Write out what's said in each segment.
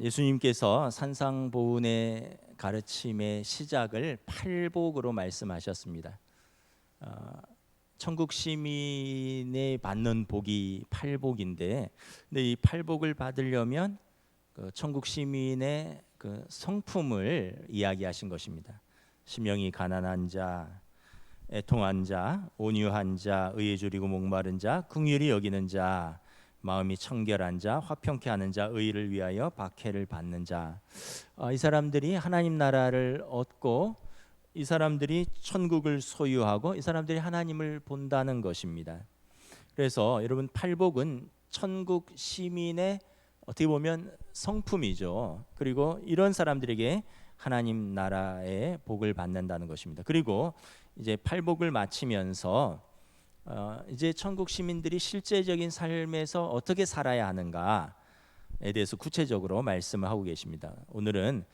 예수님께서 산상보훈의 가르침의 시작을 팔복으로 말씀하셨습니다. 천국 시민의 받는 복이 팔복인데, 근데 이 팔복을 받으려면 그 천국 시민의 그 성품을 이야기하신 것입니다. 심령이 가난한 자, 애통한 자, 온유한 자, 의에 줄이고 목마른 자, 긍휼히 여기는 자, 마음이 청결한 자, 화평케 하는 자, 의를 위하여 박해를 받는 자. 이 사람들이 하나님 나라를 얻고 이 사람들이 천국을 소유하고 이 사람들이 하나님을 본다는 것입니다. 그래서 여러분, 팔복은 천국 시민의 어떻게 보면 성품이죠. 그리고 이런 사람들에게 하나님 나라의 복을 받는다는 것입니다. 그리고 이제 팔복을 마치면서 이제 천국 시민들이 실제적인 삶에서 어떻게 살아야 하는가에 대해서 구체적으로 말씀을 하고 계십니다. 오늘은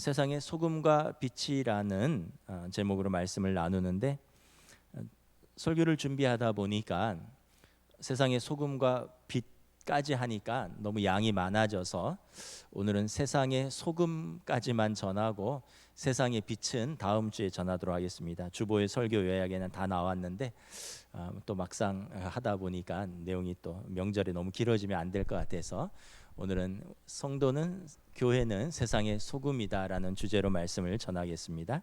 세상의 소금과 빛이라는 제목으로 말씀을 나누는데, 설교를 준비하다 보니까 세상의 소금과 빛까지 하니까 너무 양이 많아져서 오늘은 세상의 소금까지만 전하고 세상의 빛은 다음 주에 전하도록 하겠습니다. 주보의 설교 요약에는 다 나왔는데 또 막상 하다 보니까 내용이 또 명절에 너무 길어지면 안 될 것 같아서 오늘은 성도는, 교회는 세상의 소금이다라는 주제로 말씀을 전하겠습니다.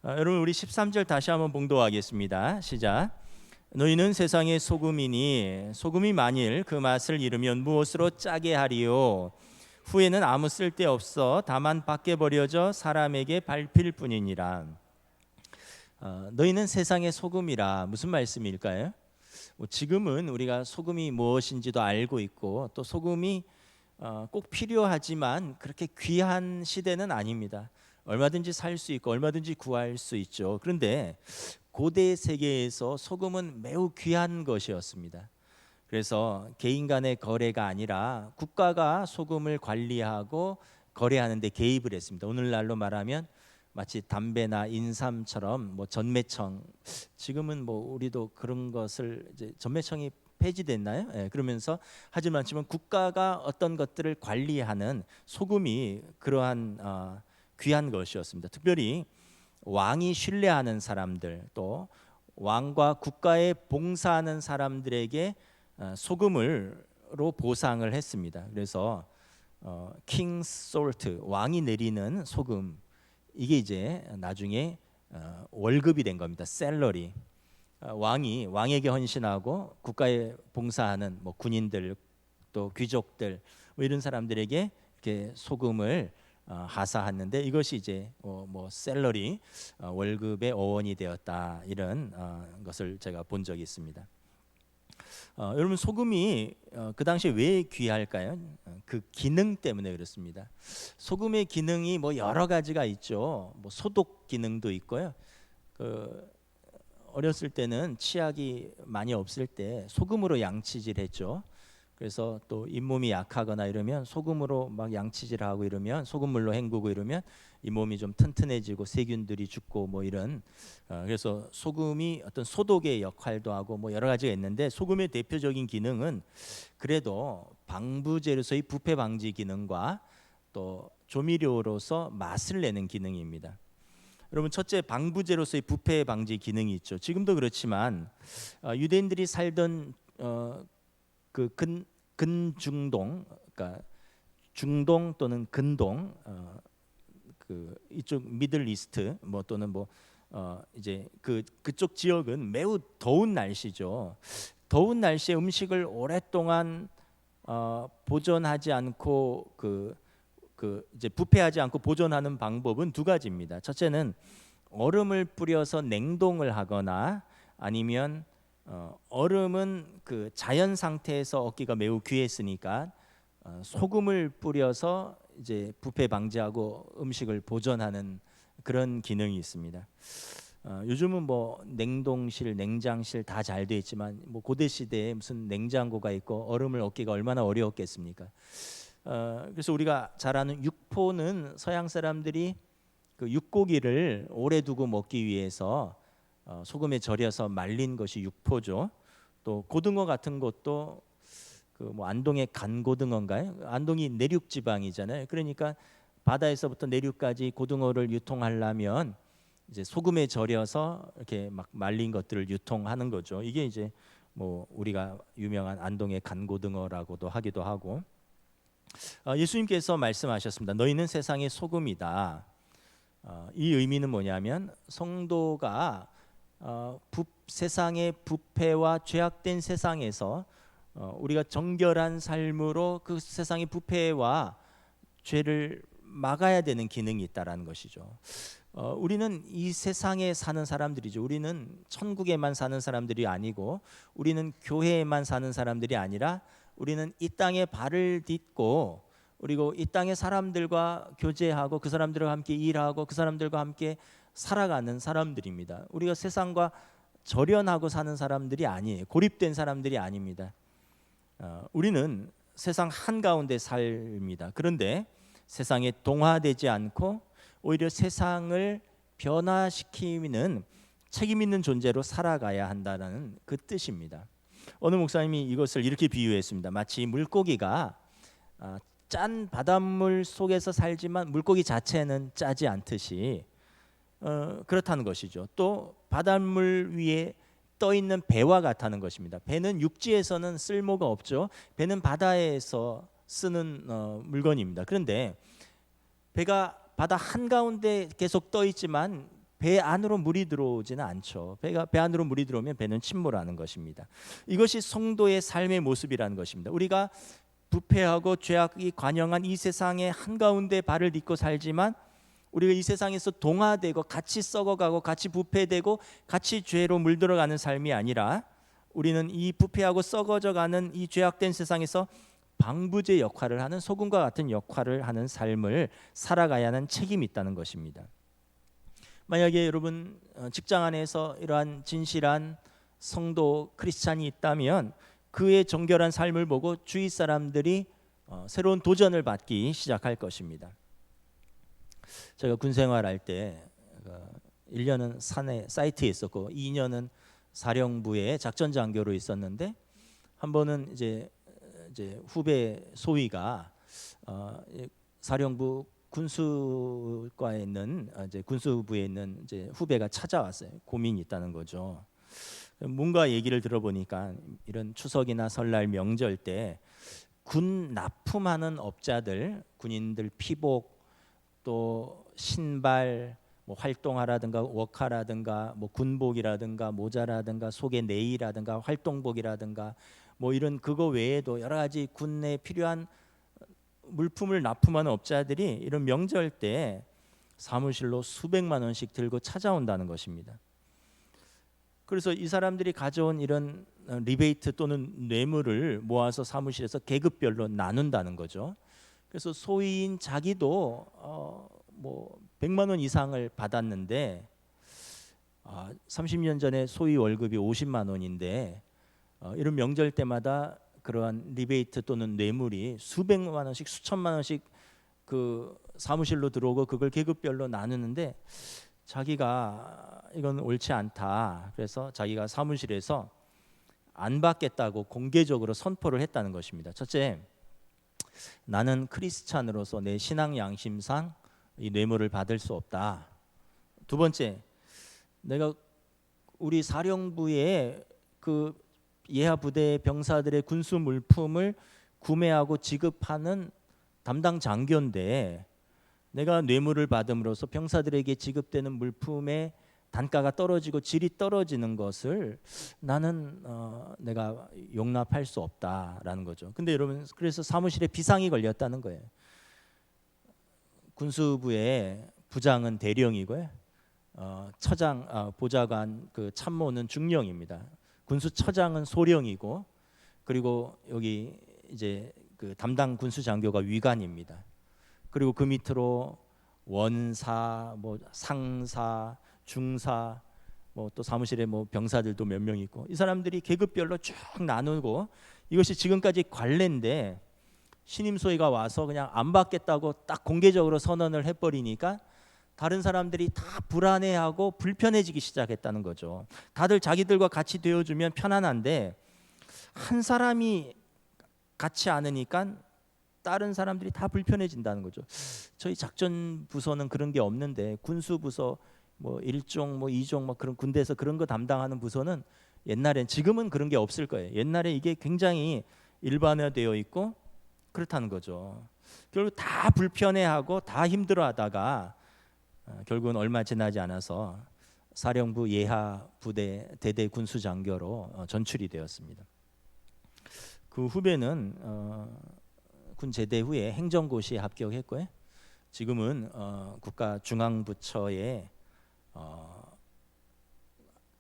여러분, 우리 13절 다시 한번 봉독하겠습니다. 시작. 너희는 세상의 소금이니 소금이 만일 그 맛을 잃으면 무엇으로 짜게 하리요? 후에는 아무 쓸데 없어 다만 밖에 버려져 사람에게 밟힐 뿐이니라. 너희는 세상의 소금이라, 무슨 말씀일까요? 지금은 우리가 소금이 무엇인지도 알고 있고 또 소금이 꼭 필요하지만 그렇게 귀한 시대는 아닙니다. 얼마든지 살 수 있고 얼마든지 구할 수 있죠. 그런데 고대 세계에서 소금은 매우 귀한 것이었습니다. 그래서 개인 간의 거래가 아니라 국가가 소금을 관리하고 거래하는 데 개입을 했습니다. 오늘날로 말하면 마치 담배나 인삼처럼 전매청, 지금은 우리도 그런 것을 이제 전매청이 폐지됐나요? 그러면서 하지만 지금 국가가 어떤 것들을 관리하는 소금이 그러한 귀한 것이었습니다. 특별히 왕이 신뢰하는 사람들, 또 왕과 국가에 봉사하는 사람들에게 소금으로 보상을 했습니다. 그래서 킹스 솔트, 왕이 내리는 소금, 이게 이제 나중에 월급이 된 겁니다. 셀러리. 왕이 왕에게 헌신하고 국가에 봉사하는 군인들, 또 귀족들, 이런 사람들에게 이렇게 소금을 하사하는데, 이것이 이제 셀러리, 월급의 어원이 되었다, 이런 것을 제가 본 적이 있습니다. 여러분, 소금이 그 당시에 왜 귀할까요? 그 기능 때문에 그렇습니다. 소금의 기능이 여러 가지가 있죠. 소독 기능도 있고요. 어렸을 때는 치약이 많이 없을 때 소금으로 양치질했죠. 그래서 또 잇몸이 약하거나 이러면 소금으로 막 양치질하고 이러면, 소금물로 헹구고 이러면 잇몸이 좀 튼튼해지고 세균들이 죽고 이런, 그래서 소금이 어떤 소독의 역할도 하고 여러 가지가 있는데, 소금의 대표적인 기능은 그래도 방부제로서의 부패 방지 기능과 또 조미료로서 맛을 내는 기능입니다. 여러분, 첫째, 방부제로서의 부패 방지 기능이 있죠. 지금도 그렇지만 유대인들이 살던 그 근중동, 그러니까 중동 또는 근동, 그 이쪽 미들 이스트 또는 이제 그쪽 지역은 매우 더운 날씨죠. 더운 날씨에 음식을 오랫동안 보존하지 않고 이제 부패하지 않고 보존하는 방법은 두 가지입니다. 첫째는 얼음을 뿌려서 냉동을 하거나, 아니면 얼음은 그 자연 상태에서 얻기가 매우 귀했으니까 소금을 뿌려서 이제 부패 방지하고 음식을 보존하는 그런 기능이 있습니다. 요즘은 냉동실, 냉장실 다 잘 돼 있지만 고대 시대에 무슨 냉장고가 있고 얼음을 얻기가 얼마나 어려웠겠습니까? 그래서 우리가 잘 아는 육포는 서양 사람들이 그 육고기를 오래 두고 먹기 위해서 소금에 절여서 말린 것이 육포죠. 또 고등어 같은 것도 그 뭐 안동의 간고등어인가요? 안동이 내륙 지방이잖아요. 그러니까 바다에서부터 내륙까지 고등어를 유통하려면 이제 소금에 절여서 이렇게 막 말린 것들을 유통하는 거죠. 이게 이제 뭐 우리가 유명한 안동의 간고등어라고도 하기도 하고, 예수님께서 말씀하셨습니다. 너희는 세상의 소금이다. 이 의미는 뭐냐면 성도가 세상의 부패와 죄악된 세상에서 우리가 정결한 삶으로 그 세상의 부패와 죄를 막아야 되는 기능이 있다라는 것이죠. 우리는 이 세상에 사는 사람들이죠. 우리는 천국에만 사는 사람들이 아니고, 우리는 교회에만 사는 사람들이 아니라, 우리는 이 땅에 발을 딛고, 그리고 이 땅의 사람들과 교제하고 그 사람들과 함께 일하고 그 사람들과 함께 살아가는 사람들입니다. 우리가 세상과 절연하고 사는 사람들이 아니에요. 고립된 사람들이 아닙니다. 우리는 세상 한가운데 삽니다. 그런데 세상에 동화되지 않고 오히려 세상을 변화시키는 책임 있는 존재로 살아가야 한다는 그 뜻입니다. 어느 목사님이 이것을 이렇게 비유했습니다. 마치 물고기가 짠 바닷물 속에서 살지만 물고기 자체는 짜지 않듯이 그렇다는 것이죠. 또 바닷물 위에 떠 있는 배와 같다는 것입니다. 배는 육지에서는 쓸모가 없죠. 배는 바다에서 쓰는 물건입니다. 그런데 배가 바다 한가운데 계속 떠 있지만 배 안으로 물이 들어오지는 않죠. 배 안으로 물이 들어오면 배는 침몰하는 것입니다. 이것이 성도의 삶의 모습이라는 것입니다. 우리가 부패하고 죄악이 관영한 이 세상의 한가운데 발을 딛고 살지만, 우리가 이 세상에서 동화되고 같이 썩어가고 같이 부패되고 같이 죄로 물들어가는 삶이 아니라, 우리는 이 부패하고 썩어져가는 이 죄악된 세상에서 방부제 역할을 하는, 소금과 같은 역할을 하는 삶을 살아가야 하는 책임이 있다는 것입니다. 만약에 여러분 직장 안에서 이러한 진실한 성도 크리스찬이 있다면 그의 정결한 삶을 보고 주위 사람들이 새로운 도전을 받기 시작할 것입니다. 제가 군 생활할 때 1년은 산에 사이트에 있었고 2년은 사령부에 작전 장교로 있었는데, 한 번은 이제 후배 소위가 사령부 군수과에 있는 군수부에 있는 후배가 찾아왔어요. 고민이 있다는 거죠. 뭔가 얘기를 들어보니까 이런 추석이나 설날 명절 때 군 납품하는 업자들, 군인들 피복, 또 신발, 뭐 활동화라든가 워카라든가 뭐 군복이라든가 모자라든가 속에 네이라든가 활동복이라든가 뭐 이런 그거 외에도 여러 가지 군내에 필요한 물품을 납품하는 업자들이 이런 명절 때 사무실로 수백만 원씩 들고 찾아온다는 것입니다. 그래서 이 사람들이 가져온 이런 리베이트 또는 뇌물을 모아서 사무실에서 계급별로 나눈다는 거죠. 그래서 소위인 자기도 뭐 100만 원 이상을 받았는데 30년 전에 소위 월급이 50만 원인데 이런 명절 때마다 그러한 리베이트 또는 뇌물이 수백만 원씩 수천만 원씩 그 사무실로 들어오고 그걸 계급별로 나누는데, 자기가 이건 옳지 않다. 그래서 자기가 사무실에서 안 받겠다고 공개적으로 선포를 했다는 것입니다. 첫째, 나는 크리스찬으로서 내 신앙 양심상 이 뇌물을 받을 수 없다. 두 번째, 내가 우리 사령부에 그 예하 부대 병사들의 군수 물품을 구매하고 지급하는 담당 장교인데, 내가 뇌물을 받음으로써 병사들에게 지급되는 물품의 단가가 떨어지고 질이 떨어지는 것을 나는 내가 용납할 수 없다라는 거죠. 근데 여러분, 그래서 사무실에 비상이 걸렸다는 거예요. 군수부의 부장은 대령이고요, 처장 보좌관 그 참모는 중령입니다. 군수처장은 소령이고, 그리고 여기 이제 그 담당 군수 장교가 위관입니다. 그리고 그 밑으로 원사, 뭐 상사, 중사, 뭐 또 사무실에 뭐 병사들도 몇 명 있고, 이 사람들이 계급별로 쭉 나누고, 이것이 지금까지 관례인데 신임 소위가 와서 그냥 안 받겠다고 딱 공개적으로 선언을 해버리니까 다른 사람들이 다 불안해하고 불편해지기 시작했다는 거죠. 다들 자기들과 같이 되어주면 편안한데 한 사람이 같지 않으니까 다른 사람들이 다 불편해진다는 거죠. 저희 작전 부서는 그런 게 없는데 군수 부서 뭐 1종 뭐 2종 뭐 그런 군대에서 그런 거 담당하는 부서는 옛날엔, 지금은 그런 게 없을 거예요. 옛날에 이게 굉장히 일반화되어 있고 그렇다는 거죠. 결국 다 불편해하고 다 힘들어하다가 결국은 얼마 지나지 않아서 사령부 예하 부대 대대 군수 장교로 전출이 되었습니다. 그 후배는 군 제대 후에 행정고시에 합격했고요. 지금은 국가중앙부처의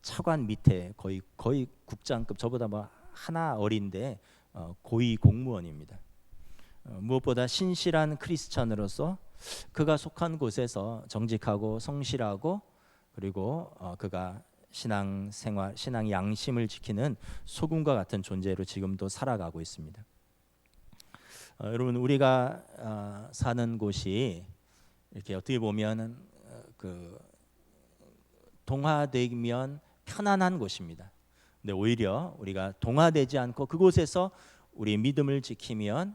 차관 밑에 거의 국장급, 저보다 뭐 하나 어린데 고위 공무원입니다. 무엇보다 신실한 크리스찬으로서 그가 속한 곳에서 정직하고 성실하고 그리고 그가 신앙생활, 신앙 양심을 지키는 소금과 같은 존재로 지금도 살아가고 있습니다. 여러분, 우리가 사는 곳이 이렇게 어떻게 보면 그 동화되면 편안한 곳입니다. 근데 오히려 우리가 동화되지 않고 그곳에서 우리의 믿음을 지키면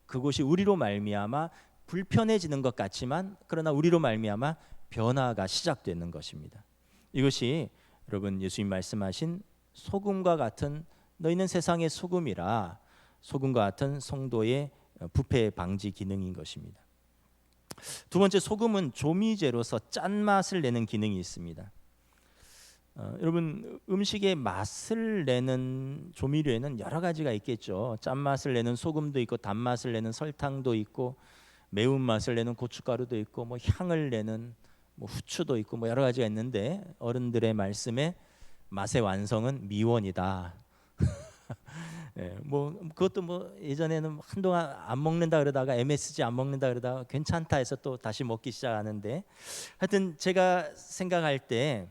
그곳이 우리로 말미암아 불편해지는 것 같지만 그러나 우리로 말미암아 변화가 시작되는 것입니다. 이것이 여러분 예수님 말씀하신 소금과 같은, 너희는 세상의 소금이라, 소금과 같은 성도의 부패 방지 기능인 것입니다. 두 번째, 소금은 조미제로서 짠맛을 내는 기능이 있습니다. 여러분, 음식의 맛을 내는 조미료에는 여러 가지가 있겠죠. 짠맛을 내는 소금도 있고 단맛을 내는 설탕도 있고 매운맛을 내는 고춧가루도 있고 뭐 향을 내는 뭐 후추도 있고 뭐 여러 가지가 있는데, 어른들의 말씀에 맛의 완성은 미원이다. 예, 뭐 그것도 뭐 예전에는 한동안 안 먹는다 그러다가 MSG 안 먹는다 그러다가 괜찮다 해서 또 다시 먹기 시작하는데, 하여튼 제가 생각할 때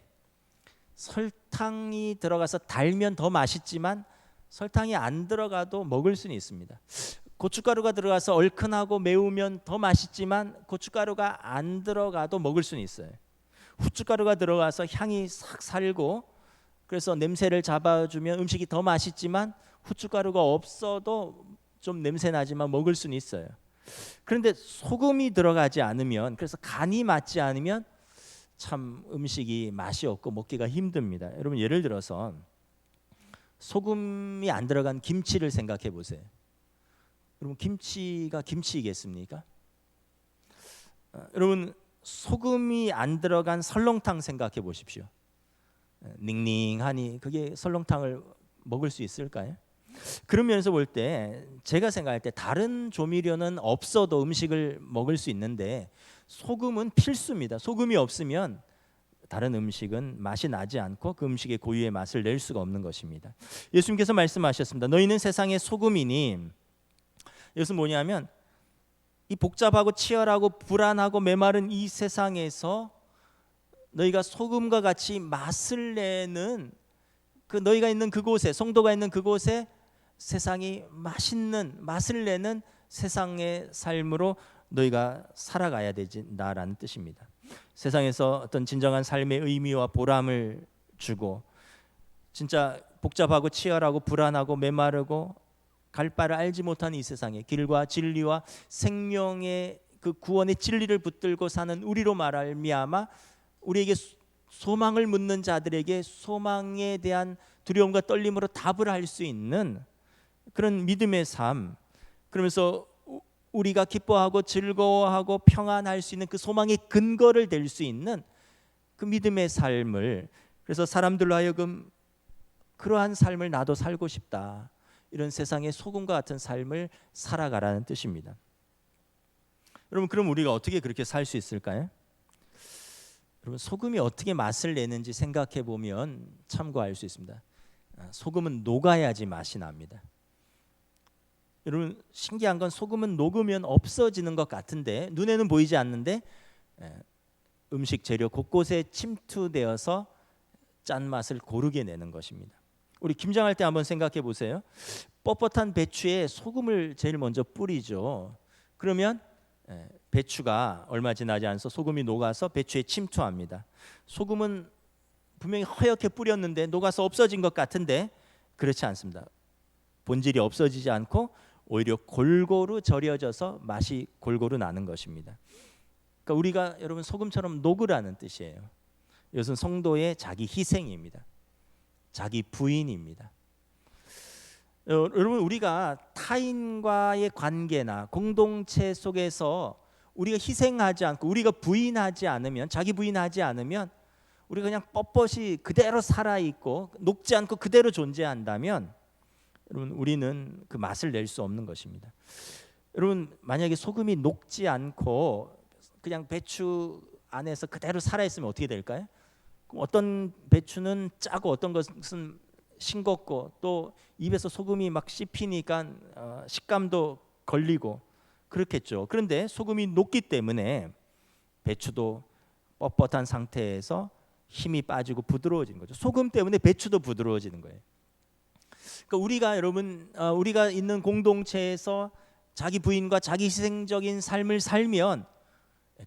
설탕이 들어가서 달면 더 맛있지만 설탕이 안 들어가도 먹을 수는 있습니다. 고춧가루가 들어가서 얼큰하고 매우면 더 맛있지만 고춧가루가 안 들어가도 먹을 수는 있어요. 후춧가루가 들어가서 향이 싹 살고 그래서 냄새를 잡아주면 음식이 더 맛있지만 후춧가루가 없어도 좀 냄새 나지만 먹을 수는 있어요. 그런데 소금이 들어가지 않으면, 그래서 간이 맞지 않으면 참 음식이 맛이 없고 먹기가 힘듭니다. 여러분, 예를 들어서 소금이 안 들어간 김치를 생각해 보세요. 여러분, 김치가 김치이겠습니까? 여러분, 소금이 안 들어간 설렁탕 생각해 보십시오. 닝닝하니 그게 설렁탕을 먹을 수 있을까요? 그런 면에서 볼 때 제가 생각할 때 다른 조미료는 없어도 음식을 먹을 수 있는데 소금은 필수입니다. 소금이 없으면 다른 음식은 맛이 나지 않고 그 음식의 고유의 맛을 낼 수가 없는 것입니다. 예수님께서 말씀하셨습니다. 너희는 세상의 소금이니, 이것은 뭐냐면 이 복잡하고 치열하고 불안하고 메마른 이 세상에서 너희가 소금과 같이 맛을 내는, 그 너희가 있는 그곳에, 성도가 있는 그곳에 세상이 맛있는 맛을 내는 세상의 삶으로 너희가 살아가야 된다라는 뜻입니다. 세상에서 어떤 진정한 삶의 의미와 보람을 주고, 진짜 복잡하고 치열하고 불안하고 메마르고 갈 바를 알지 못하는 이 세상에 길과 진리와 생명의 그 구원의 진리를 붙들고 사는 우리로 말미암아 우리에게 소망을 묻는 자들에게 소망에 대한 두려움과 떨림으로 답을 할 수 있는 그런 믿음의 삶, 그러면서 우리가 기뻐하고 즐거워하고 평안할 수 있는 그 소망의 근거를 될 수 있는 그 믿음의 삶을, 그래서 사람들로 하여금 그러한 삶을 나도 살고 싶다, 이런 세상의 소금과 같은 삶을 살아가라는 뜻입니다. 여러분, 그럼 우리가 어떻게 그렇게 살 수 있을까요? 여러분, 소금이 어떻게 맛을 내는지 생각해 보면 참고할 수 있습니다. 소금은 녹아야지 맛이 납니다. 여러분, 신기한 건 소금은 녹으면 없어지는 것 같은데, 눈에는 보이지 않는데 음식 재료 곳곳에 침투되어서 짠맛을 고르게 내는 것입니다. 우리 김장할 때 한번 생각해 보세요. 뻣뻣한 배추에 소금을 제일 먼저 뿌리죠. 그러면 배추가 얼마 지나지 않아서 소금이 녹아서 배추에 침투합니다. 소금은 분명히 허옇게 뿌렸는데 녹아서 없어진 것 같은데 그렇지 않습니다. 본질이 없어지지 않고 오히려 골고루 절여져서 맛이 골고루 나는 것입니다. 그러니까 우리가 여러분 소금처럼 녹으라는 뜻이에요. 이것은 성도의 자기 희생입니다. 자기 부인입니다. 여러분 우리가 타인과의 관계나 공동체 속에서 우리가 희생하지 않고 우리가 부인하지 않으면, 자기 부인하지 않으면, 우리가 그냥 뻣뻣이 그대로 살아있고 녹지 않고 그대로 존재한다면 여러분 우리는 그 맛을 낼 수 없는 것입니다. 여러분 만약에 소금이 녹지 않고 그냥 배추 안에서 그대로 살아있으면 어떻게 될까요? 어떤 배추는 짜고 어떤 것은 싱겁고 또 입에서 소금이 막 씹히니까 식감도 걸리고 그렇겠죠. 그런데 소금이 녹기 때문에 배추도 뻣뻣한 상태에서 힘이 빠지고 부드러워지는 거죠. 소금 때문에 배추도 부드러워지는 거예요. 그러니까 우리가 여러분 우리가 있는 공동체에서 자기 부인과 자기 희생적인 삶을 살면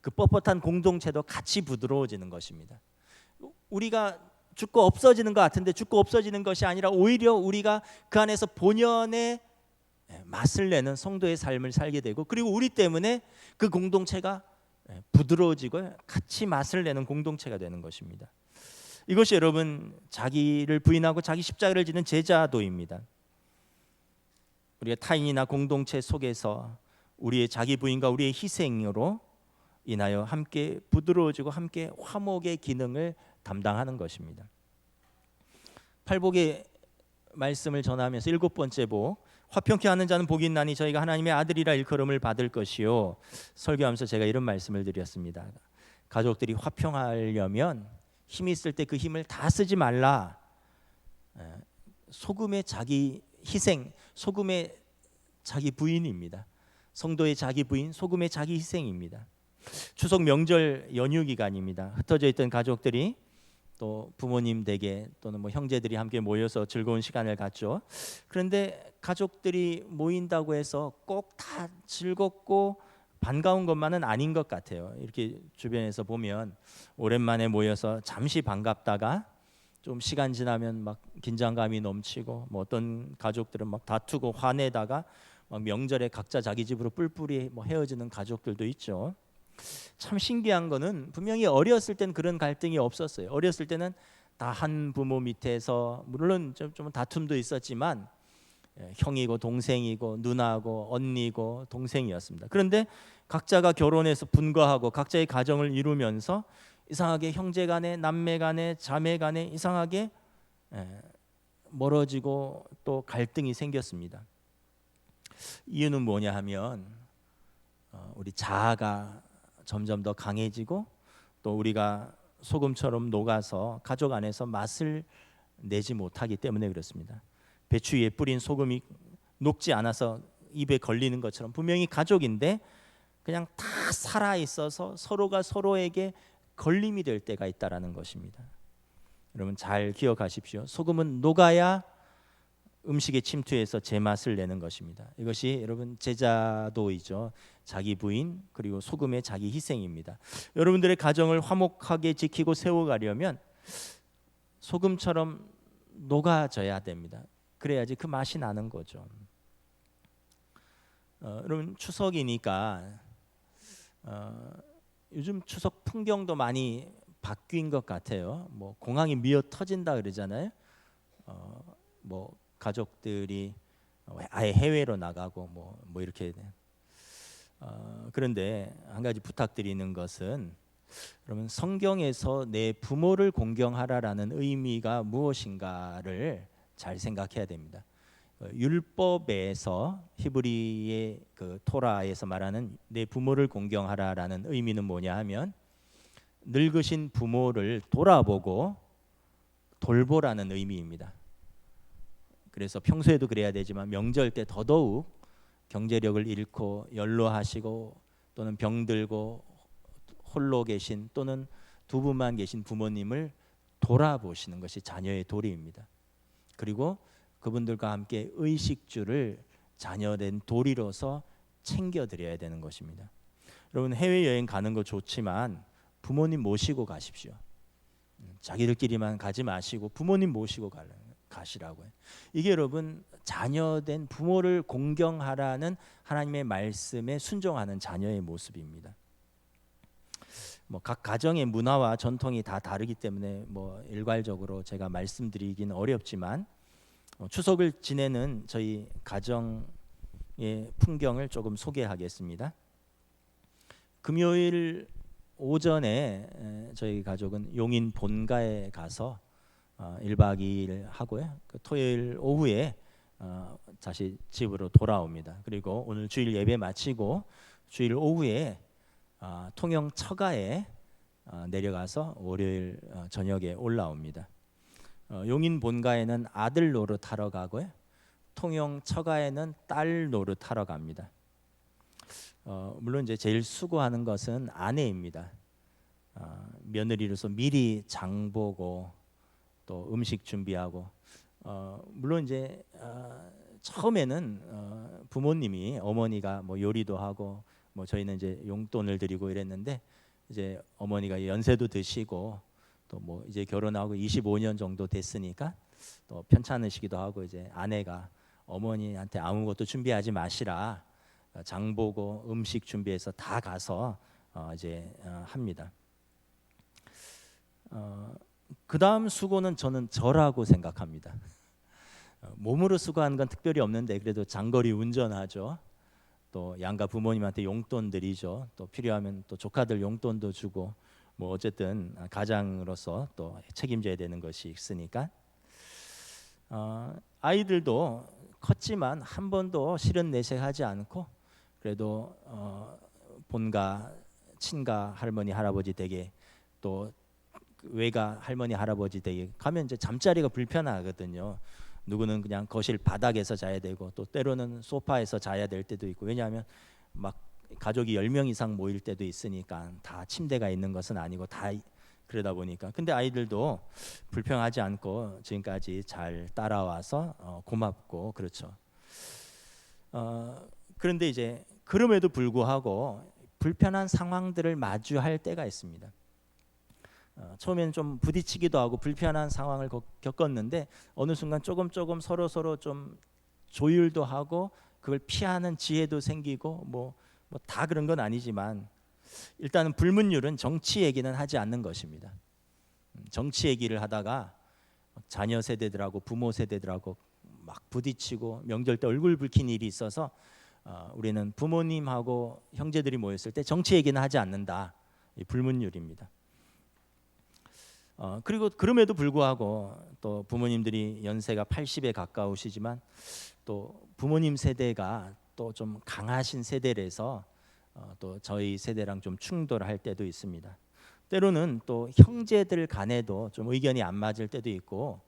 그 뻣뻣한 공동체도 같이 부드러워지는 것입니다. 우리가 죽고 없어지는 것 같은데 죽고 없어지는 것이 아니라 오히려 우리가 그 안에서 본연의 맛을 내는 성도의 삶을 살게 되고, 그리고 우리 때문에 그 공동체가 부드러워지고 같이 맛을 내는 공동체가 되는 것입니다. 이것이 여러분 자기를 부인하고 자기 십자가를 지는 제자도입니다. 우리가 타인이나 공동체 속에서 우리의 자기 부인과 우리의 희생으로 인하여 함께 부드러워지고 함께 화목의 기능을 담당하는 것입니다. 팔복의 말씀을 전하면서 7번째 복, 화평케 하는 자는 복이 있나니 저희가 하나님의 아들이라 일컬음을 받을 것이요. 설교하면서 제가 이런 말씀을 드렸습니다. 가족들이 화평하려면 힘이 있을 때 그 힘을 다 쓰지 말라. 소금의 자기 희생, 소금의 자기 부인입니다. 성도의 자기 부인, 소금의 자기 희생입니다. 추석 명절 연휴 기간입니다. 흩어져 있던 가족들이 또 부모님 댁에 또는 뭐 형제들이 함께 모여서 즐거운 시간을 갖죠. 그런데 가족들이 모인다고 해서 꼭 다 즐겁고 반가운 것만은 아닌 것 같아요. 이렇게 주변에서 보면 오랜만에 모여서 잠시 반갑다가 좀 시간 지나면 막 긴장감이 넘치고, 뭐 어떤 가족들은 막 다투고 화내다가 막 명절에 각자 자기 집으로 뿔뿔이 뭐 헤어지는 가족들도 있죠. 참 신기한 거는 분명히 어렸을 땐 그런 갈등이 없었어요. 어렸을 때는 다 한 부모 밑에서, 물론 좀 다툼도 있었지만 형이고 동생이고 누나고 언니고 동생이었습니다. 그런데 각자가 결혼해서 분가하고 각자의 가정을 이루면서 이상하게 형제 간에 남매 간에 자매 간에 이상하게 멀어지고 또 갈등이 생겼습니다. 이유는 뭐냐 하면 우리 자아가 점점 더 강해지고 또 우리가 소금처럼 녹아서 가족 안에서 맛을 내지 못하기 때문에 그렇습니다. 배추 위에 뿌린 소금이 녹지 않아서 입에 걸리는 것처럼 분명히 가족인데 그냥 다 살아 있어서 서로가 서로에게 걸림이 될 때가 있다라는 것입니다. 여러분 잘 기억하십시오. 소금은 녹아야 음식에 침투해서 제맛을 내는 것입니다. 이것이 여러분 제자도이죠. 자기 부인 그리고 소금의 자기 희생입니다. 여러분들의 가정을 화목하게 지키고 세워가려면 소금처럼 녹아져야 됩니다. 그래야지 그 맛이 나는 거죠. 여러분 추석이니까 요즘 추석 풍경도 많이 바뀐 것 같아요. 뭐 공항이 미어 터진다 그러잖아요. 뭐 가족들이 아예 해외로 나가고 뭐 이렇게. 그런데 한 가지 부탁드리는 것은, 그러면 성경에서 내 부모를 공경하라라는 의미가 무엇인가를 잘 생각해야 됩니다. 율법에서 히브리의 그 토라에서 말하는 내 부모를 공경하라라는 의미는 뭐냐 하면 늙으신 부모를 돌아보고 돌보라는 의미입니다. 그래서 평소에도 그래야 되지만 명절 때 더더욱 경제력을 잃고 연로하시고 또는 병들고 홀로 계신 또는 두 분만 계신 부모님을 돌아보시는 것이 자녀의 도리입니다. 그리고 그분들과 함께 의식주를 자녀된 도리로서 챙겨드려야 되는 것입니다. 여러분 해외여행 가는 거 좋지만 부모님 모시고 가십시오. 자기들끼리만 가지 마시고 부모님 모시고 가시라고요. 이게 여러분 자녀된 부모를 공경하라는 하나님의 말씀에 순종하는 자녀의 모습입니다. 뭐 각 가정의 문화와 전통이 다 다르기 때문에 뭐 일괄적으로 제가 말씀드리기는 어렵지만 추석을 지내는 저희 가정의 풍경을 조금 소개하겠습니다. 금요일 오전에 저희 가족은 용인 본가에 가서 1박 2일 하고요. 그 토요일 오후에 다시 집으로 돌아옵니다. 그리고 오늘 주일 예배 마치고 주일 오후에 통영 처가에 내려가서 월요일 저녁에 올라옵니다. 용인 본가에는 아들 노릇하러 가고요. 통영 처가에는 딸 노릇하러 갑니다. 물론 이제 제일 수고하는 것은 아내입니다. 며느리로서 미리 장 보고 또 음식 준비하고 물론 이제 처음에는 부모님이 어머니가 뭐 요리도 하고 뭐 저희는 이제 용돈을 드리고 이랬는데 이제 어머니가 연세도 드시고 또 뭐 이제 결혼하고 25년 정도 됐으니까 또 편찮으시기도 하고 이제 아내가 어머니한테 아무것도 준비하지 마시라 장 보고 음식 준비해서 다 가서 이제 합니다. 그 다음 수고는 저는 저라고 생각합니다. 몸으로 수고하는 건 특별히 없는데 그래도 장거리 운전하죠. 또 양가 부모님한테 용돈 드리죠. 또 필요하면 또 조카들 용돈도 주고 뭐 어쨌든 가장으로서 또 책임져야 되는 것이 있으니까 아이들도 컸지만 한 번도 싫은 내색하지 않고 그래도 본가 친가 할머니 할아버지 댁에 또 외가 할머니 할아버지 댁에 가면 이제 잠자리가 불편하거든요. 누구는 그냥 거실 바닥에서 자야 되고 또 때로는 소파에서 자야 될 때도 있고 왜냐하면 막 가족이 10명 이상 모일 때도 있으니까 다 침대가 있는 것은 아니고 다 그러다 보니까 근데 아이들도 불평하지 않고 지금까지 잘 따라와서 고맙고 그렇죠. 그런데 이제 그럼에도 불구하고 불편한 상황들을 마주할 때가 있습니다. 처음에는 좀 부딪히기도 하고 불편한 상황을 겪었는데 어느 순간 조금 서로 좀 조율도 하고 그걸 피하는 지혜도 생기고 뭐 다 그런 건 아니지만 일단은 불문율은 정치 얘기는 하지 않는 것입니다. 정치 얘기를 하다가 자녀 세대들하고 부모 세대들하고 막 부딪히고 명절 때 얼굴 붉힌 일이 있어서 우리는 부모님하고 형제들이 모였을 때 정치 얘기는 하지 않는다. 이 불문율입니다. 그리고 그럼에도 불구하고 또 부모님들이 연세가 80에 가까우시지만 또 부모님 세대가 또 좀 강하신 세대라서 또 저희 세대랑 좀 충돌할 때도 있습니다. 때로는 또 형제들 간에도 좀 의견이 안 맞을 때도 있고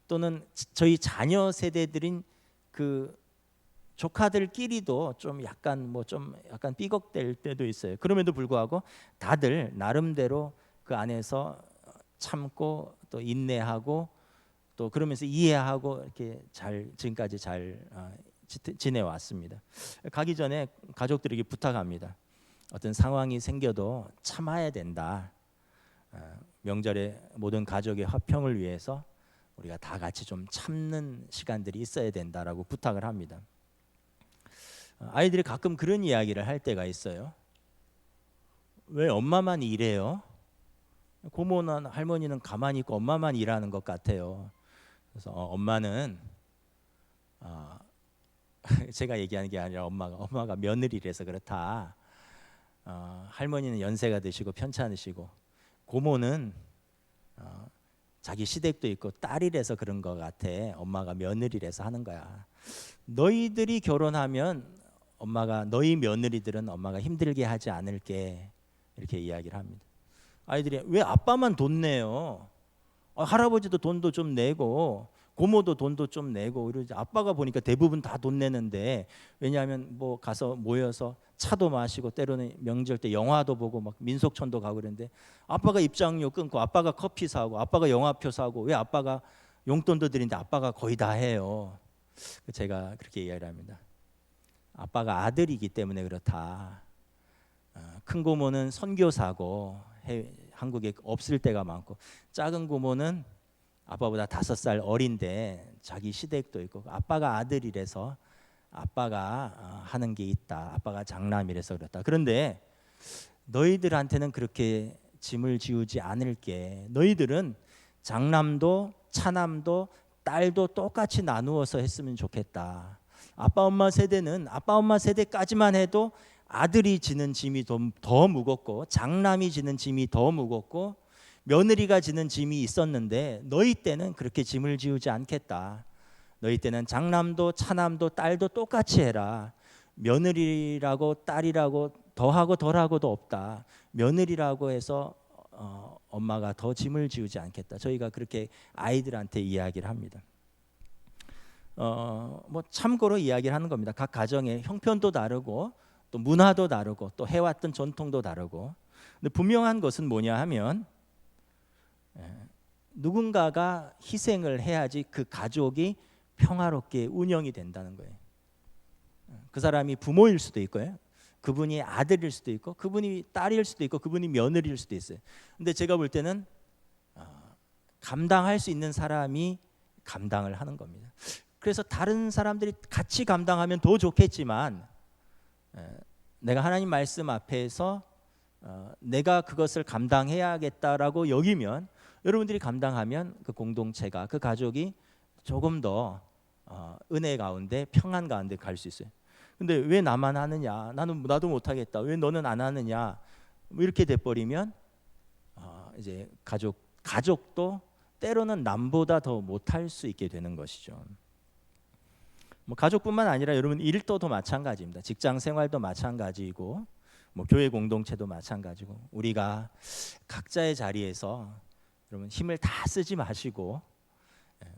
또는 저희 자녀 세대들인 그 조카들끼리도 좀 약간 약간 삐걱댈 때도 있어요. 그럼에도 불구하고 다들 나름대로 그 안에서 참고 또 인내하고 또 그러면서 이해하고 이렇게 잘 지금까지 잘 지내왔습니다. 가기 전에 가족들에게 부탁합니다. 어떤 상황이 생겨도 참아야 된다. 명절에 모든 가족의 화평을 위해서 우리가 다 같이 좀 참는 시간들이 있어야 된다라고 부탁을 합니다. 아이들이 가끔 그런 이야기를 할 때가 있어요. 왜 엄마만 일해요? 고모나 할머니는 가만히 있고 엄마만 일하는 것 같아요. 그래서 엄마는 제가 얘기하는 게 아니라 엄마가 며느리라서 그렇다. 할머니는 연세가 드시고 편찮으시고 고모는 자기 시댁도 있고 딸이라서 그런 것 같아. 엄마가 며느리라서 하는 거야. 너희들이 결혼하면 너희 며느리들은 엄마가 힘들게 하지 않을게 이렇게 이야기를 합니다. 아이들이 왜 아빠만 돈 내요? 할아버지도 돈도 좀 내고 고모도 돈도 좀 내고 이러지. 아빠가 보니까 대부분 다 돈 내는데 왜냐하면 뭐 가서 모여서 차도 마시고 때로는 명절 때 영화도 보고 막 민속촌도 가고 그러는데 아빠가 입장료 끊고 아빠가 커피 사고 아빠가 영화표 사고 왜 아빠가 용돈도 드리는데 아빠가 거의 다 해요. 제가 그렇게 이야기를 합니다. 아빠가 아들이기 때문에 그렇다. 큰 고모는 선교사고 한국에 없을 때가 많고 작은 고모는 아빠보다 5살 어린데 자기 시댁도 있고 아빠가 아들이라서 아빠가 하는 게 있다. 아빠가 장남이라서 그렇다. 그런데 너희들한테는 그렇게 짐을 지우지 않을게. 너희들은 장남도 차남도 딸도 똑같이 나누어서 했으면 좋겠다. 아빠 엄마 세대는 아빠 엄마 세대까지만 해도 아들이 지는 짐이 더 무겁고 장남이 지는 짐이 더 무겁고 며느리가 지는 짐이 있었는데 너희 때는 그렇게 짐을 지우지 않겠다. 너희 때는 장남도 차남도 딸도 똑같이 해라. 며느리라고 딸이라고 더하고 덜하고도 없다. 며느리라고 해서 엄마가 더 짐을 지우지 않겠다. 저희가 그렇게 아이들한테 이야기를 합니다. 뭐 참고로 이야기를 하는 겁니다. 각 가정의 형편도 다르고 또 문화도 다르고 또 해왔던 전통도 다르고. 근데 분명한 것은 뭐냐 하면 누군가가 희생을 해야지 그 가족이 평화롭게 운영이 된다는 거예요. 그 사람이 부모일 수도 있고요. 그분이 아들일 수도 있고 그분이 딸일 수도 있고 그분이 며느리일 수도 있어요. 근데 제가 볼 때는 감당할 수 있는 사람이 감당을 하는 겁니다. 그래서 다른 사람들이 같이 감당하면 더 좋겠지만 내가 하나님 말씀 앞에서 내가 그것을 감당해야겠다라고 여기면 여러분들이 감당하면 그 공동체가 그 가족이 조금 더 은혜 가운데 평안 가운데 갈 수 있어요. 근데 왜 나만 하느냐? 나도 못하겠다. 왜 너는 안 하느냐? 뭐 이렇게 돼버리면 이제 가족도 때로는 남보다 더 못할 수 있게 되는 것이죠. 뭐 가족뿐만 아니라 여러분 일도도 마찬가지입니다. 직장 생활도 마찬가지이고 뭐 교회 공동체도 마찬가지고 우리가 각자의 자리에서 여러분 힘을 다 쓰지 마시고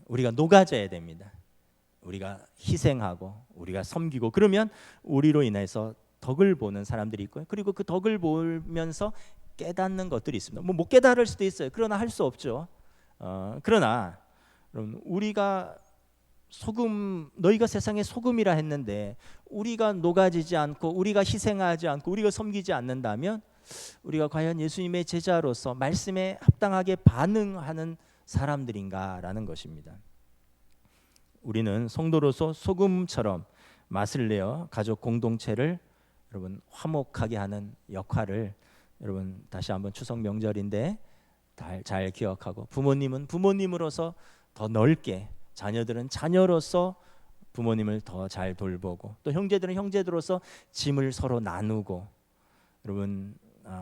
우리가 녹아져야 됩니다. 우리가 희생하고 우리가 섬기고 그러면 우리로 인해서 덕을 보는 사람들이 있고요. 그리고 그 덕을 보면서 깨닫는 것들이 있습니다. 뭐 못 깨달을 수도 있어요. 그러나 할 수 없죠. 그러나 여러분 우리가 너희가 세상의 소금이라 했는데 우리가 녹아지지 않고 우리가 희생하지 않고 우리가 섬기지 않는다면 우리가 과연 예수님의 제자로서 말씀에 합당하게 반응하는 사람들인가라는 것입니다. 우리는 성도로서 소금처럼 맛을 내어 가족 공동체를 여러분 화목하게 하는 역할을 여러분 다시 한번 추석 명절인데 잘 기억하고 부모님은 부모님으로서 더 넓게 자녀들은 자녀로서 부모님을 더 잘 돌보고 또 형제들은 형제들로서 짐을 서로 나누고 여러분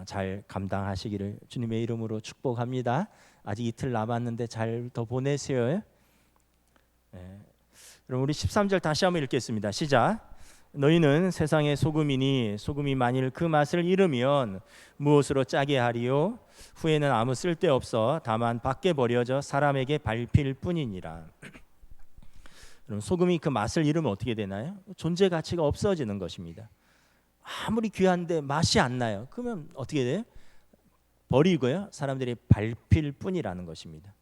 잘 감당하시기를 주님의 이름으로 축복합니다. 아직 이틀 남았는데 잘 더 보내세요. 그럼 우리 13절 다시 한번 읽겠습니다. 시작. 너희는 세상의 소금이니 소금이 만일 그 맛을 잃으면 무엇으로 짜게 하리요? 후에는 아무 쓸데없어 다만 밖에 버려져 사람에게 밟힐 뿐이니라. 그럼 소금이 그 맛을 잃으면 어떻게 되나요? 존재 가치가 없어지는 것입니다. 아무리 귀한데 맛이 안 나요. 그러면 어떻게 돼요? 버리고요. 사람들이 밟힐 뿐이라는 것입니다.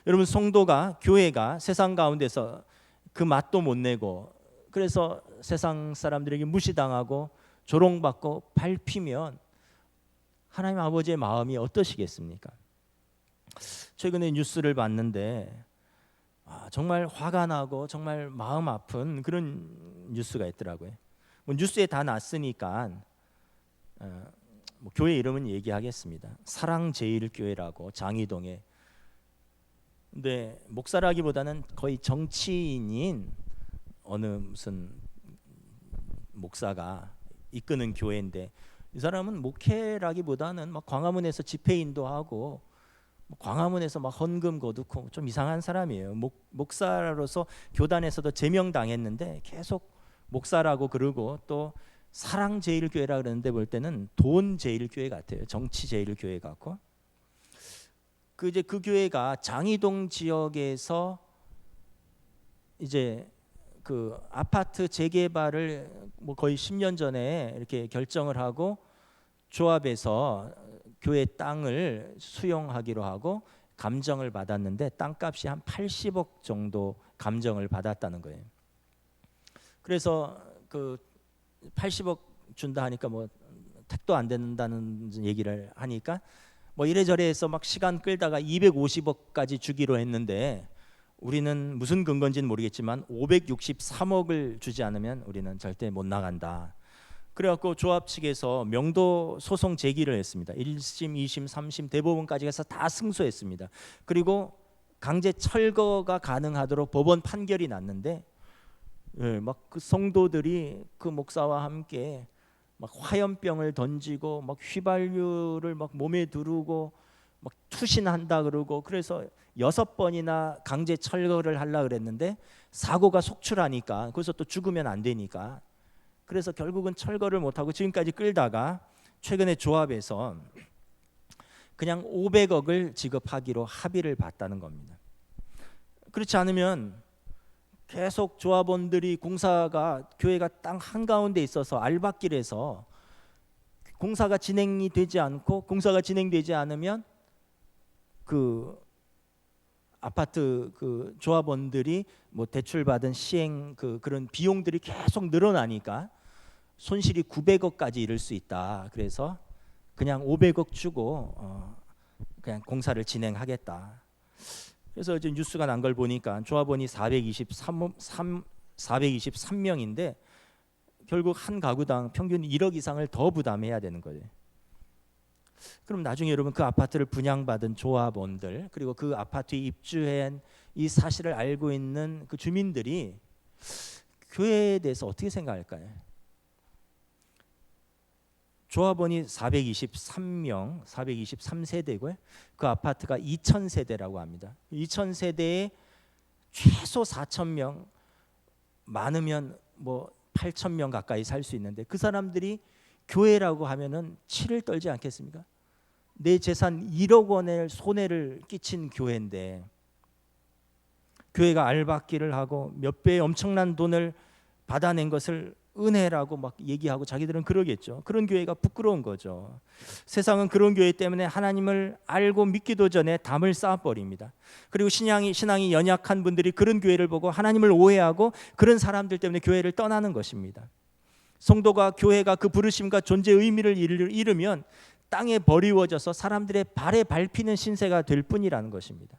여러분 성도가 교회가 세상 가운데서 그 맛도 못 내고 그래서 세상 사람들에게 무시당하고 조롱받고 밟히면 하나님 아버지의 마음이 어떠시겠습니까? 최근에 뉴스를 봤는데 정말 화가 나고 정말 마음 아픈 그런 뉴스가 있더라고요. 뭐 뉴스에 다 났으니까 뭐 교회 이름은 얘기하겠습니다. 사랑제일교회라고 장이동에. 근데 목사라기보다는 거의 정치인인 어느 무슨 목사가 이끄는 교회인데 이 사람은 목회라기보다는 막 광화문에서 집회인도 하고 광화문에서 막 헌금 거두고 좀 이상한 사람이에요. 목사로서 교단에서도 제명당했는데 계속 목사라고 그러고 또 사랑제일교회라 그러는데 볼 때는 돈제일교회 같아요. 정치제일교회 같고. 이제 그 교회가 장이동 지역에서 이제 그 아파트 재개발을 뭐 거의 10년 전에 이렇게 결정을 하고 조합에서 교회 땅을 수용하기로 하고 감정을 받았는데 땅값이 한 80억 정도 감정을 받았다는 거예요. 그래서 그 80억 준다 하니까 뭐 택도 안 된다는 얘기를 하니까 뭐 이래저래 해서 막 시간 끌다가 250억까지 주기로 했는데 우리는 무슨 근거인지는 모르겠지만 563억을 주지 않으면 우리는 절대 못 나간다. 그래갖고 조합 측에서 명도 소송 제기를 했습니다. 1심, 2심, 3심 대법원까지 가서 다 승소했습니다. 그리고 강제 철거가 가능하도록 법원 판결이 났는데 막 그 성도들이 그 목사와 함께 막 화염병을 던지고 막 휘발유를 막 몸에 두르고 막 투신한다 그러고 그래서 6번이나 강제 철거를 하려 그랬는데 사고가 속출하니까 거기서 또 죽으면 안 되니까 그래서 결국은 철거를 못하고 지금까지 끌다가 최근에 조합에서 그냥 500억을 지급하기로 합의를 봤다는 겁니다. 그렇지 않으면 계속 조합원들이 공사가 교회가 땅 한가운데 있어서 알박길에서 공사가 진행이 되지 않고 공사가 진행되지 않으면 그 아파트 그 조합원들이 뭐 대출 받은 시행 그런 비용들이 계속 늘어나니까 손실이 900억까지 이를 수 있다. 그래서 그냥 500억 주고 그냥 공사를 진행하겠다. 그래서 이제 뉴스가 난 걸 보니까 조합원이 423명인데 결국 한 가구당 평균 1억 이상을 더 부담해야 되는 거예요. 그럼 나중에 여러분 그 아파트를 분양받은 조합원들 그리고 그 아파트에 입주한 이 사실을 알고 있는 그 주민들이 교회에 대해서 어떻게 생각할까요? 조합원이 423명, 423세대고요. 그 아파트가 2000세대라고 합니다. 2000세대에 최소 4000명, 많으면 뭐 8000명 가까이 살 수 있는데 그 사람들이 교회라고 하면은 치를 떨지 않겠습니까? 내 재산 1억 원의 손해를 끼친 교회인데 교회가 알박기를 하고 몇 배의 엄청난 돈을 받아낸 것을 은혜라고 막 얘기하고 자기들은 그러겠죠. 그런 교회가 부끄러운 거죠. 세상은 그런 교회 때문에 하나님을 알고 믿기도 전에 담을 쌓아버립니다. 그리고 신앙이 연약한 분들이 그런 교회를 보고 하나님을 오해하고 그런 사람들 때문에 교회를 떠나는 것입니다. 성도가 교회가 그 부르심과 존재 의미를 잃으면 땅에 버리워져서 사람들의 발에 밟히는 신세가 될 뿐이라는 것입니다.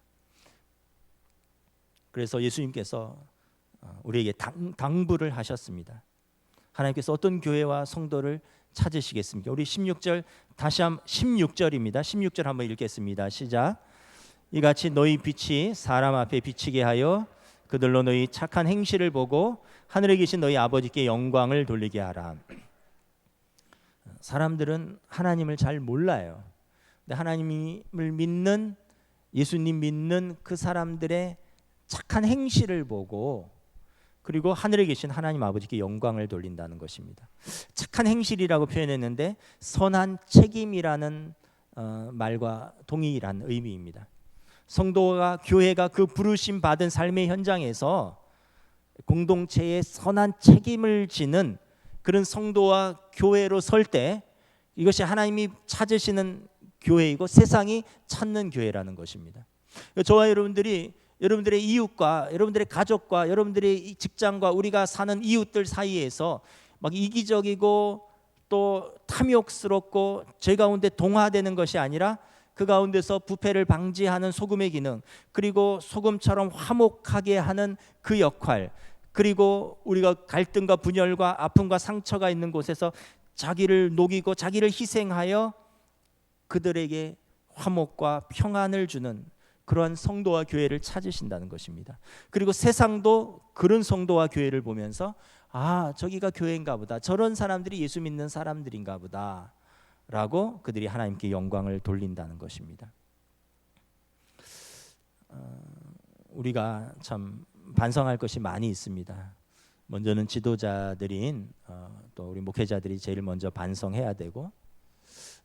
그래서 예수님께서 우리에게 당부를 하셨습니다. 하나님께서 어떤 교회와 성도를 찾으시겠습니까? 우리 16절 다시 한번 16절입니다. 16절 한번 읽겠습니다. 시작. 이같이 너희 빛이 사람 앞에 비치게 하여 그들로 너희 착한 행실을 보고 하늘에 계신 너희 아버지께 영광을 돌리게 하라. 사람들은 하나님을 잘 몰라요. 근데 하나님을 믿는 예수님 믿는 그 사람들의 착한 행실을 보고 그리고 하늘에 계신 하나님 아버지께 영광을 돌린다는 것입니다. 착한 행실이라고 표현했는데 선한 책임이라는 말과 동일한 의미입니다. 성도가 교회가 그 부르심 받은 삶의 현장에서 공동체의 선한 책임을 지는 그런 성도와 교회로 설 때 이것이 하나님이 찾으시는 교회이고 세상이 찾는 교회라는 것입니다. 저와 여러분들의 이웃과 여러분들의 가족과 여러분들의 직장과 우리가 사는 이웃들 사이에서 막 이기적이고 또 탐욕스럽고 죄 가운데 동화되는 것이 아니라 그 가운데서 부패를 방지하는 소금의 기능 그리고 소금처럼 화목하게 하는 그 역할 그리고 우리가 갈등과 분열과 아픔과 상처가 있는 곳에서 자기를 녹이고 자기를 희생하여 그들에게 화목과 평안을 주는 그러한 성도와 교회를 찾으신다는 것입니다. 그리고 세상도 그런 성도와 교회를 보면서 아 저기가 교회인가 보다 저런 사람들이 예수 믿는 사람들인가 보다 라고 그들이 하나님께 영광을 돌린다는 것입니다. 우리가 참 반성할 것이 많이 있습니다. 먼저는 지도자들인 또 우리 목회자들이 제일 먼저 반성해야 되고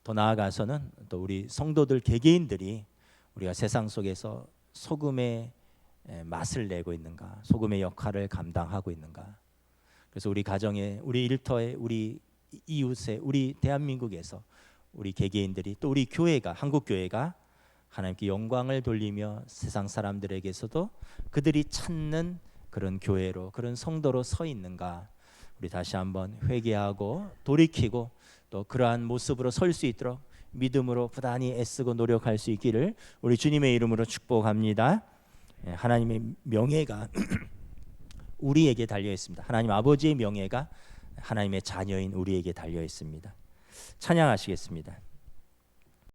더 나아가서는 또 우리 성도들 개개인들이 우리가 세상 속에서 소금의 맛을 내고 있는가, 소금의 역할을 감당하고 있는가. 그래서 우리 가정에, 우리 일터에, 우리 이웃에, 우리 대한민국에서 우리 개개인들이 또 우리 교회가, 한국 교회가 하나님께 영광을 돌리며 세상 사람들에게서도 그들이 찾는 그런 교회로, 그런 성도로 서 있는가. 우리 다시 한번 회개하고 돌이키고 또 그러한 모습으로 설 수 있도록 믿음으로 부단히 애쓰고 노력할 수 있기를 우리 주님의 이름으로 축복합니다. 하나님의 명예가 우리에게 달려 있습니다. 하나님 아버지의 명예가 하나님의 자녀인 우리에게 달려 있습니다. 찬양하시겠습니다.